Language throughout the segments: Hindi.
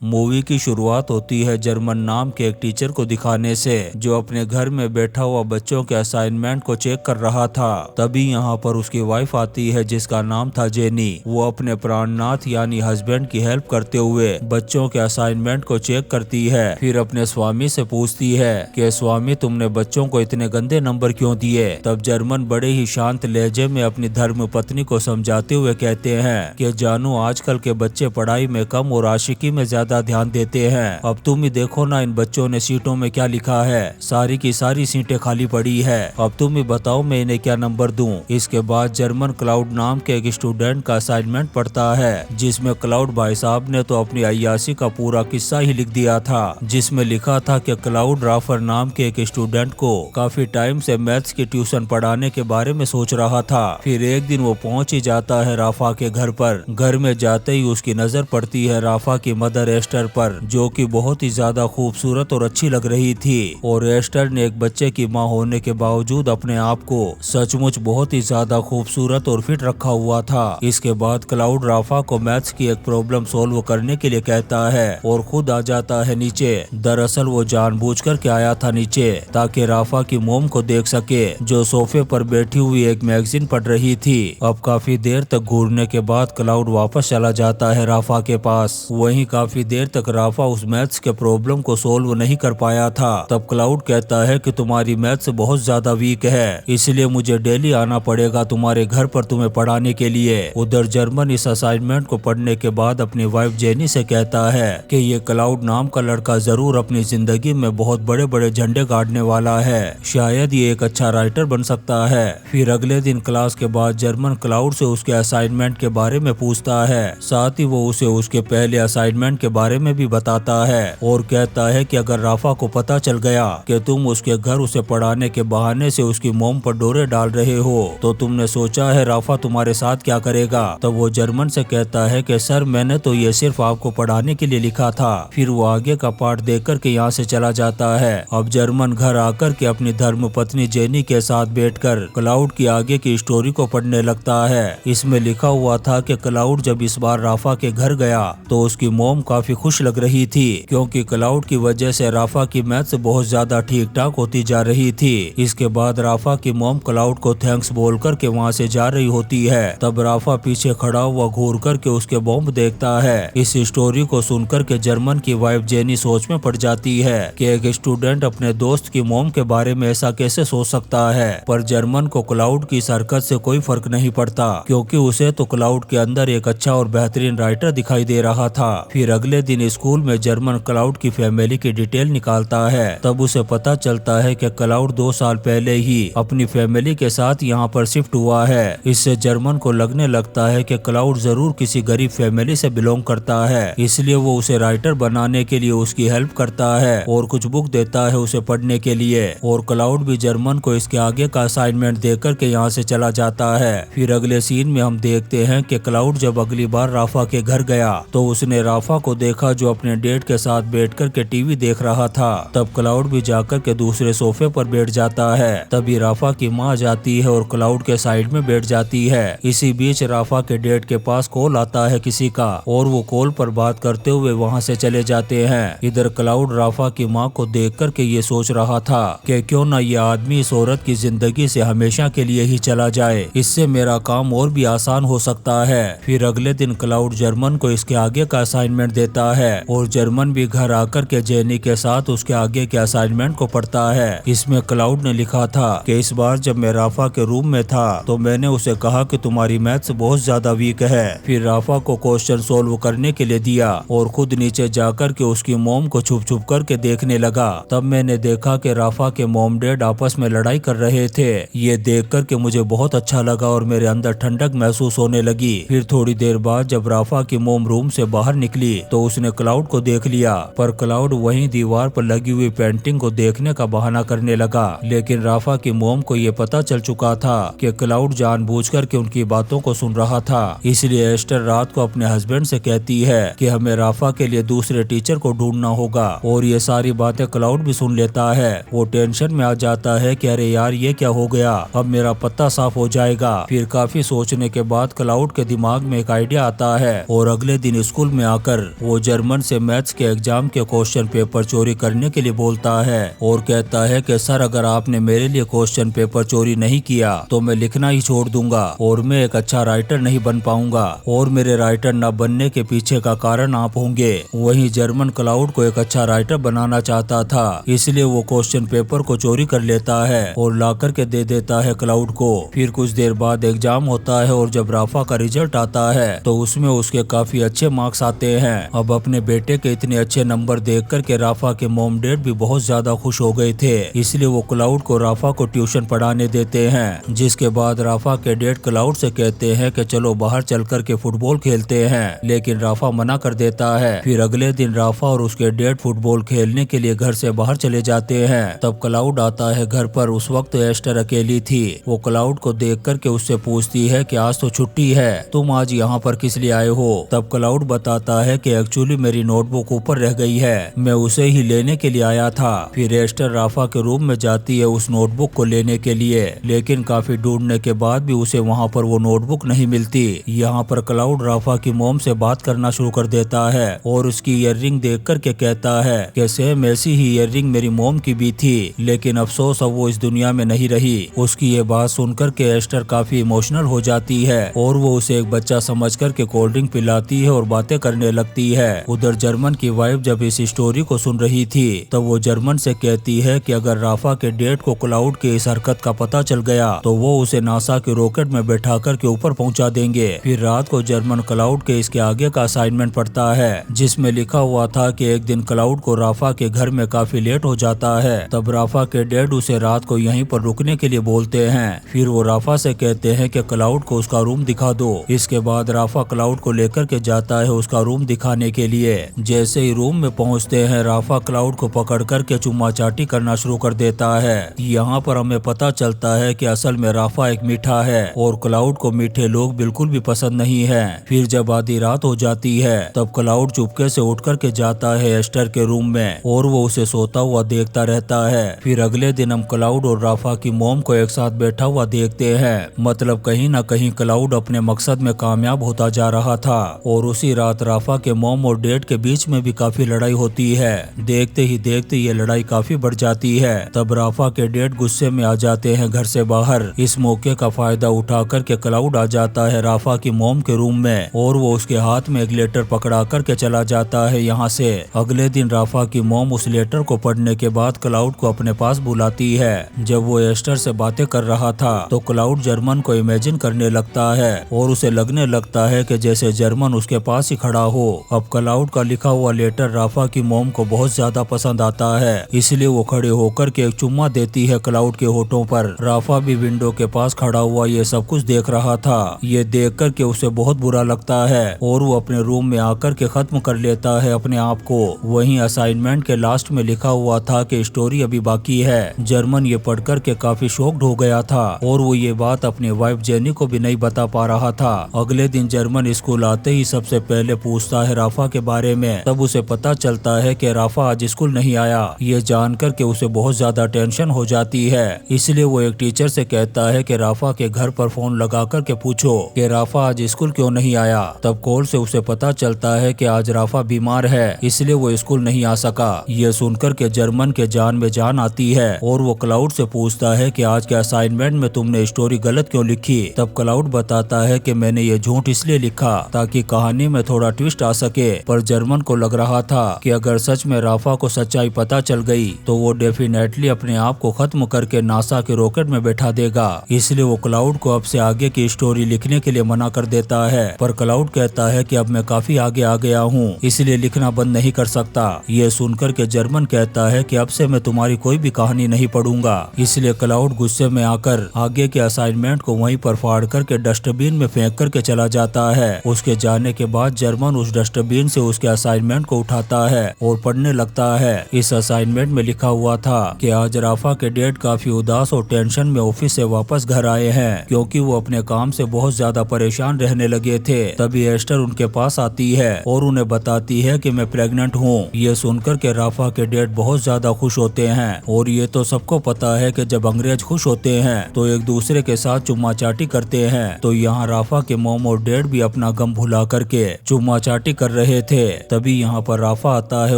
मूवी की शुरुआत होती है जर्मन नाम के एक टीचर को दिखाने से, जो अपने घर में बैठा हुआ बच्चों के असाइनमेंट को चेक कर रहा था। तभी यहाँ पर उसकी वाइफ आती है जिसका नाम था जेनी। वो अपने प्राणनाथ यानी हस्बैंड की हेल्प करते हुए बच्चों के असाइनमेंट को चेक करती है। फिर अपने स्वामी से पूछती है कि स्वामी, तुमने बच्चों को इतने गंदे नंबर क्यों दिए। तब जर्मन बड़े ही शांत लहजे में अपनी धर्म पत्नी को समझाते हुए कहते हैं कि जानू, आजकल के बच्चे पढ़ाई में कम और आशिकी में ज्यादा ध्यान देते हैं। अब तुम ही देखो ना, इन बच्चों ने सीटों में क्या लिखा है। सारी की सारी सीटें खाली पड़ी है। अब तुम ही बताओ मैं इन्हें क्या नंबर दूं। इसके बाद जर्मन क्लाउड नाम के एक स्टूडेंट का असाइनमेंट पढ़ता है, जिसमें क्लाउड भाई साहब ने तो अपनी अय्यासी का पूरा किस्सा ही लिख दिया था। जिसमें लिखा था कि क्लाउड राफर नाम के एक स्टूडेंट को काफी टाइम से मैथ्स की ट्यूशन पढ़ाने के बारे में सोच रहा था। फिर एक दिन वो पहुंच ही जाता है राफा के घर पर। घर में जाते ही उसकी नजर पड़ती है राफा की मदर एस्टर पर, जो कि बहुत ही ज्यादा खूबसूरत और अच्छी लग रही थी। और एस्टर ने एक बच्चे की मां होने के बावजूद अपने आप को सचमुच बहुत ही ज्यादा खूबसूरत और फिट रखा हुआ था। इसके बाद क्लाउड राफा को मैथ्स की एक प्रॉब्लम सोल्व करने के लिए कहता है और खुद आ जाता है नीचे। दरअसल वो जानबूझकर के आया था नीचे ताकि राफा की मोम को देख सके, जो सोफे पर बैठी हुई एक मैगजीन पढ़ रही थी। अब काफी देर तक घूरने के बाद क्लाउड वापस चला जाता है राफा के पास। वहीं काफी देर तक राफा उस मैथ्स के प्रॉब्लम को सोल्व नहीं कर पाया था। तब क्लाउड कहता है कि तुम्हारी मैथ्स बहुत ज्यादा वीक है, इसलिए मुझे डेली आना पड़ेगा तुम्हारे घर पर तुम्हें पढ़ाने के लिए। उधर जर्मन इस असाइनमेंट को पढ़ने के बाद अपनी वाइफ जेनी से कहता है कि ये क्लाउड नाम का लड़का जरूर अपनी जिंदगी में बहुत बड़े बड़े झंडे गाड़ने वाला है। शायद ये एक अच्छा राइटर बन सकता है। फिर अगले दिन क्लास के बाद जर्मन क्लाउड से उसके असाइनमेंट के बारे में पूछता है। साथ ही वो उसे उसके पहले असाइनमेंट के बारे में भी बताता है और कहता है कि अगर राफा को पता चल गया कि तुम उसके घर उसे पढ़ाने के बहाने से उसकी मोम पर डोरे डाल रहे हो, तो तुमने सोचा है राफा तुम्हारे साथ क्या करेगा। तब वो जर्मन से कहता है कि सर, मैंने तो ये सिर्फ आपको पढ़ाने के लिए लिखा था। फिर वो आगे का पार्ट देख कर के यहाँ से चला जाता है। अब जर्मन घर आकर के अपनी धर्म पत्नी जेनी के साथ बैठकर क्लाउड की आगे की स्टोरी को पढ़ने लगता है। इसमें लिखा हुआ था कि क्लाउड जब इस बार राफा के घर गया तो उसकी मोम काफी खुश लग रही थी, क्योंकि क्लाउड की वजह से राफा की मैथ्स बहुत ज्यादा ठीक ठाक होती जा रही थी। इसके बाद राफा की मोम क्लाउड को थैंक्स बोल कर के वहाँ से जा रही होती है। तब राफा पीछे खड़ा हुआ घूर कर के उसके बॉम्ब देखता है। इस स्टोरी को सुनकर के जर्मन की वाइफ जेनी सोच में पड़ जाती है कि एक स्टूडेंट अपने दोस्त की मोम के बारे में ऐसा कैसे सोच सकता है। पर जर्मन को क्लाउड की इस हरकत से कोई फर्क नहीं पड़ता, क्योंकि उसे तो क्लाउड के अंदर एक अच्छा और बेहतरीन राइटर दिखाई दे रहा था। फिर अगले दिन स्कूल में जर्मन क्लाउड की फैमिली की डिटेल निकालता है। तब उसे पता चलता है कि क्लाउड 2 साल पहले ही अपनी फैमिली के साथ यहाँ पर शिफ्ट हुआ है। इससे जर्मन को लगने लगता है कि क्लाउड जरूर किसी गरीब फैमिली से बिलोंग करता है, इसलिए वो उसे राइटर बनाने के लिए उसकी हेल्प करता है और कुछ बुक देता है उसे पढ़ने के लिए। और क्लाउड भी जर्मन को इसके आगे का असाइनमेंट देकर के यहाँ से चला जाता है। फिर अगले सीन में हम देखते हैं कि क्लाउड जब अगली बार राफा के घर गया तो उसने राफा को देखा जो अपने डेट के साथ बैठकर के टीवी देख रहा था। तब क्लाउड भी जाकर के दूसरे सोफे पर बैठ जाता है। तभी राफा की माँ जाती है और क्लाउड के साइड में बैठ जाती है। इसी बीच राफा के डेट के पास कॉल आता है किसी का, और वो कॉल पर बात करते हुए वहाँ से चले जाते हैं। इधर क्लाउड राफा की माँ को देख कर के ये सोच रहा था कि क्यों ना ये आदमी इस औरत की जिंदगी से हमेशा के लिए ही चला जाए, इससे मेरा काम और भी आसान हो सकता है। फिर अगले दिन क्लाउड जर्मन को इसके आगे का असाइनमेंट देता है और जर्मन भी घर आकर के जेनी के साथ उसके आगे के असाइनमेंट को पढ़ता है। इसमें क्लाउड ने लिखा था कि इस बार जब मैं राफा के रूम में था तो मैंने उसे कहा कि तुम्हारी मैथ्स बहुत ज्यादा वीक है। फिर राफा को क्वेश्चन सोल्व करने के लिए दिया और खुद नीचे जाकर के उसकी मोम को छुप छुप करके देखने लगा। तब मैंने देखा कि राफा के मोम डैड आपस में लड़ाई कर रहे थे। ये देख कर के मुझे बहुत अच्छा लगा और मेरे अंदर ठंडक महसूस होने लगी। फिर थोड़ी देर बाद जब राफा की मोम रूम से बाहर निकली तो उसने क्लाउड को देख लिया, पर क्लाउड वहीं दीवार पर लगी हुई पेंटिंग को देखने का बहाना करने लगा। लेकिन राफा की मोम को ये पता चल चुका था कि क्लाउड जानबूझकर के उनकी बातों को सुन रहा था। इसलिए एस्टर रात को अपने हस्बैंड से कहती है कि हमें राफा के लिए दूसरे टीचर को ढूंढना होगा। और ये सारी बातें क्लाउड भी सुन लेता है। वो टेंशन में आ जाता है कि अरे यार, ये क्या हो गया, अब मेरा पत्ता साफ हो जाएगा। फिर काफी सोचने के बाद क्लाउड के दिमाग में एक आइडिया आता है और अगले दिन स्कूल में आकर वो जर्मन से मैथ्स के एग्जाम के क्वेश्चन पेपर चोरी करने के लिए बोलता है और कहता है कि सर अगर आपने मेरे लिए क्वेश्चन पेपर चोरी नहीं किया तो मैं लिखना ही छोड़ दूंगा और मैं एक अच्छा राइटर नहीं बन पाऊंगा और मेरे राइटर न बनने के पीछे का कारण आप होंगे। वहीं जर्मन क्लाउड को एक अच्छा राइटर बनाना चाहता था, इसलिए वो क्वेश्चन पेपर को चोरी कर लेता है और ला करके दे देता है क्लाउड को। फिर कुछ देर बाद एग्जाम होता है और जब राफा का रिजल्ट आता है तो उसमें उसके काफी अच्छे मार्क्स आते हैं। अब अपने बेटे के इतने अच्छे नंबर देख कर के राफा के मॉम डैड भी बहुत ज्यादा खुश हो गए थे, इसलिए वो क्लाउड को राफा को ट्यूशन पढ़ाने देते हैं। जिसके बाद राफा के डैड क्लाउड से कहते हैं कि चलो बाहर चल कर के फुटबॉल खेलते हैं, लेकिन राफा मना कर देता है। फिर अगले दिन राफा और उसके डैड फुटबॉल खेलने के लिए घर से बाहर चले जाते हैं। तब क्लाउड आता है घर पर। उस वक्त एस्टर अकेली थी। वो क्लाउड को देख कर के उससे पूछती है कि आज तो छुट्टी है, तुम आज यहाँ पर किस लिए आए हो? तब क्लाउड बताता है कि एक्चुअली मेरी नोटबुक ऊपर रह गई है, मैं उसे ही लेने के लिए आया था। फिर एस्टर राफा के रूम में जाती है उस नोटबुक को लेने के लिए, लेकिन काफी ढूंढने के बाद भी उसे वहाँ पर वो नोटबुक नहीं मिलती। यहाँ पर क्लाउड राफा की मॉम से बात करना शुरू कर देता है और उसकी ईयररिंग देख कर के कहता है कि सेम ऐसी ही ईयररिंग मेरी मॉम की भी थी, लेकिन अफसोस अब वो इस दुनिया में नहीं रही। उसकी ये बात सुनकर के एस्टर काफी इमोशनल हो जाती है और वो उसे एक बच्चा समझ कर के कोल्ड ड्रिंक पिलाती है और बातें करने लगती है। उधर जर्मन की वाइफ जब इस स्टोरी को सुन रही थी तब वो जर्मन से कहती है कि अगर राफा के डैड को क्लाउड के इस हरकत का पता चल गया तो वो उसे नासा के रॉकेट में बैठा कर के ऊपर पहुंचा देंगे। फिर रात को जर्मन क्लाउड के इसके आगे का असाइनमेंट पढ़ता है जिसमें लिखा हुआ था कि एक दिन क्लाउड को राफा के घर में काफी लेट हो जाता है। तब राफा के डैड उसे रात को यहीं पर रुकने के लिए बोलते हैं। फिर वो राफा से कहते हैं कि क्लाउड को उसका रूम दिखा दो। इसके बाद राफा क्लाउड को लेकर के जाता है उसका रूम दिखाने के लिए। जैसे ही रूम में पहुंचते हैं राफा क्लाउड को पकड़ कर के चुम्मा चाटी करना शुरू कर देता है। यहाँ पर हमें पता चलता है कि असल में राफा एक मीठा है और क्लाउड को मीठे लोग बिल्कुल भी पसंद नहीं है। फिर जब आधी रात हो जाती है तब क्लाउड चुपके से उठ कर के जाता है एस्टर के रूम में और वो उसे सोता हुआ देखता रहता है। फिर अगले दिन हम क्लाउड और राफा की मॉम को एक साथ बैठा हुआ देखते हैं। मतलब कहीं ना कहीं क्लाउड अपने मकसद में कामयाब होता जा रहा था और उसी रात राफा के मॉम और डैड के बीच में भी काफी लड़ाई होती है। देखते ही देखते ये लड़ाई काफी बढ़ जाती है। तब राफा के डैड गुस्से में आ जाते हैं घर से बाहर। इस मौके का फायदा उठा कर के क्लाउड आ जाता है राफा की मॉम के रूम में और वो उसके हाथ में एक लेटर पकड़ा कर के चला जाता है यहाँ से। अगले दिन राफा की मॉम उस लेटर को पढ़ने के बाद क्लाउड को अपने पास बुलाती है। जब वो एस्टर से बातें कर रहा था तो क्लाउड जर्मन को इमेजिन करने लगता है और उसे लगने लगता है कि जैसे जर्मन उसके पास ही खड़ा हो। अब क्लाउड का लिखा हुआ लेटर राफा की मॉम को बहुत ज्यादा पसंद आता है, इसलिए वो खड़े होकर के एक चुम्मा देती है क्लाउड के होठों पर। राफा भी विंडो के पास खड़ा हुआ ये सब कुछ देख रहा था। ये देख कर के उसे बहुत बुरा लगता है और वो अपने रूम में आकर के खत्म कर लेता है अपने आप को। वहीं असाइनमेंट के लास्ट में लिखा हुआ था कि स्टोरी अभी बाकी है। जर्मन ये पढ़कर के काफी शॉक्ड हो गया था और वो ये बात अपनी वाइफ जेनी को भी नहीं बता पा रहा था। अगले दिन जर्मन स्कूल आते ही सबसे पहले पूछता है राफा के बारे में। तब उसे पता चलता है कि राफा आज स्कूल नहीं आया। ये जानकर के उसे बहुत ज्यादा टेंशन हो जाती है, इसलिए वो एक टीचर से कहता है कि राफा के घर पर फोन लगा कर के पूछो कि राफा आज स्कूल क्यों नहीं आया। तब कॉल से उसे पता चलता है कि आज राफा बीमार है, इसलिए वो स्कूल नहीं आ सका। ये सुनकर के जर्मन के जान में जान आती है और वो क्लाउड से पूछता है कि आज के असाइनमेंट में तुमने स्टोरी गलत क्यों लिखी। तब क्लाउड बताता है कि मैंने ये झूठ इसलिए लिखा ताकि कहानी में थोड़ा ट्विस्ट आ सके। पर जर्मन को लग रहा था कि अगर सच में राफा को सच्चाई पता चल गई तो वो डेफिनेटली अपने आप को खत्म करके नासा के रॉकेट में बैठा देगा। इसलिए वो क्लाउड को अब से आगे की स्टोरी लिखने के लिए मना कर देता है। पर क्लाउड कहता है कि अब मैं काफी आगे आ गया हूँ, इसलिए लिखना बंद नहीं कर सकता। ये सुनकर के जर्मन कहता है कि अब से मैं तुम्हारी कोई भी कहानी नहीं पढ़ूंगा। इसलिए क्लाउड गुस्से में आकर आगे के असाइनमेंट को वहीं पर फाड़ करके डस्टबिन में फेंक करके चला जाता है। उसके जाने के बाद जर्मन उस डस्टबिन से उसके असाइनमेंट को उठाता है और पढ़ने लगता है। इस असाइनमेंट में लिखा हुआ था कि आज राफा के डैड काफी उदास और टेंशन में ऑफिस से वापस घर आए हैं क्योंकि वो अपने काम से बहुत ज्यादा परेशान रहने लगे थे। तभी एस्टर उनके पास आती है और उन्हें बताती है कि मैं प्रेग्नेंट हूँ। ये सुनकर के राफा के डैड बहुत ज्यादा खुश होते हैं और ये तो सबको पता है कि जब अंग्रेज खुश होते हैं तो एक दूसरे के साथ चुम्मा चाटी करते हैं। तो यहाँ राफा के मॉम और डैड भी अपना गम भुला करके चुम्मा चाटी कर रहे थे। तभी यहाँ पर राफा आता है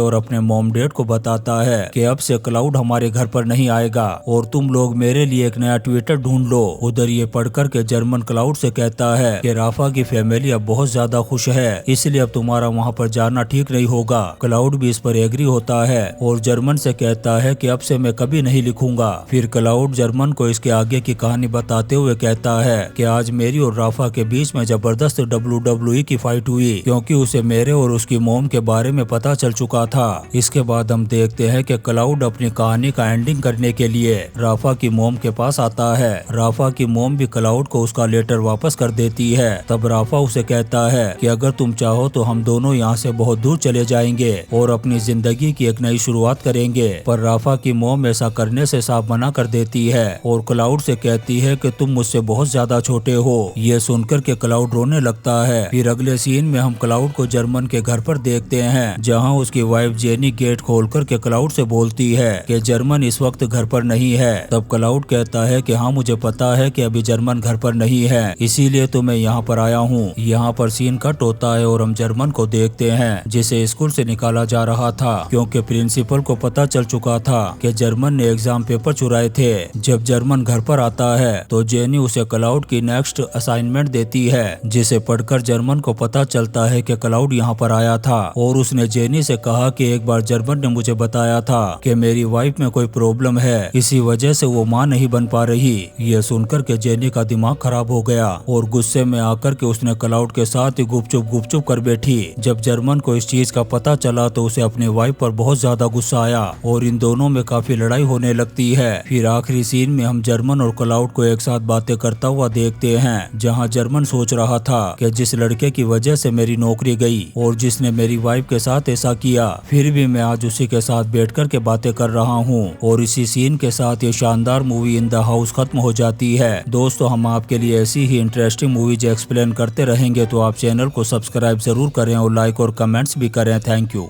और अपने मॉम डैड को बताता है कि अब से क्लाउड हमारे घर पर नहीं आएगा और तुम लोग मेरे लिए एक नया ट्विटर ढूंढ लो। उधर ये पढ़कर के जर्मन क्लाउड से कहता है कि राफा की फैमिली अब बहुत ज्यादा खुश है, इसलिए अब तुम्हारा वहाँ पर जाना ठीक नहीं होगा। क्लाउड भी इस पर एग्री होता है और जर्मन से कहता है कि अब से मैं कभी नहीं लिखूंगा। फिर क्लाउड जर्मन को इसके आगे की कहानी बताते हुए कहता है कि आज मेरी और राफा के बीच में जबरदस्त WWE की फाइट हुई, क्योंकि उसे मेरे और उसकी मोम के बारे में पता चल चुका था। इसके बाद हम देखते हैं कि क्लाउड अपनी कहानी का एंडिंग करने के लिए राफा की मोम के पास आता है। राफा की मोम भी क्लाउड को उसका लेटर वापस कर देती है। तब राफा उसे कहता है कि अगर तुम चाहो तो हम दोनों यहाँ से बहुत दूर चले जाएंगे और अपनी जिंदगी की एक नई शुरुआत करेंगे। पर राफा की मोम ऐसा करने से साफ मना कर देती है और क्लाउड से कहती है कि तुम मुझसे बहुत ज्यादा छोटे हो। ये सुनकर के क्लाउड रोने लगता है। फिर अगले सीन में हम क्लाउड को जर्मन के घर पर देखते हैं, जहाँ उसकी वाइफ जेनी गेट खोलकर के क्लाउड से बोलती है कि जर्मन इस वक्त घर पर नहीं है। तब क्लाउड कहता है कि हाँ मुझे पता है कि अभी जर्मन घर पर नहीं है, इसीलिए तो मैं यहाँ पर आया हूँ। यहाँ पर सीन कट होता है और हम जर्मन को देखते हैं जिसे स्कूल से निकाला जा रहा था, क्योंकि प्रिंसिपल को पता चल चुका था कि जर्मन ने एग्जाम पेपर चुराए थे। जब जर्मन घर पर आता है तो जेनी उसे क्लाउड की नेक्स्ट असाइनमेंट देती है, जिसे पढ़कर जर्मन को पता चलता है कि क्लाउड यहाँ पर आया था और उसने जेनी से कहा कि एक बार जर्मन ने मुझे बताया था कि मेरी वाइफ में कोई प्रॉब्लम है, इसी वजह से वो माँ नहीं बन पा रही। ये सुनकर के जेनी का दिमाग खराब हो गया और गुस्से में आकर के उसने क्लाउड के साथ ही गुपचुप कर बैठी। जब जर्मन को इस चीज का पता चला तो उसे अपनी वाइफ पर बहुत ज्यादा गुस्सा आया और इन दोनों में काफी लड़ाई होने लगती है। फिर आखिरी सीन में हम जर्मन और क्लाउड को एक साथ बातें करता हुआ देखते हैं, जहाँ जर्मन सोच रहा था कि जिस लड़के की वजह से मेरी नौकरी गई और जिसने मेरी वाइफ के साथ ऐसा किया, फिर भी मैं आज उसी के साथ बैठकर के बातें कर रहा हूँ। और इसी सीन के साथ ये शानदार मूवी इन द हाउस खत्म हो जाती है। दोस्तों हम आपके लिए ऐसी ही इंटरेस्टिंग मूवीज एक्सप्लेन करते रहेंगे, तो आप चैनल को सब्सक्राइब जरूर करें और लाइक और कमेंट्स भी करें। Thank you.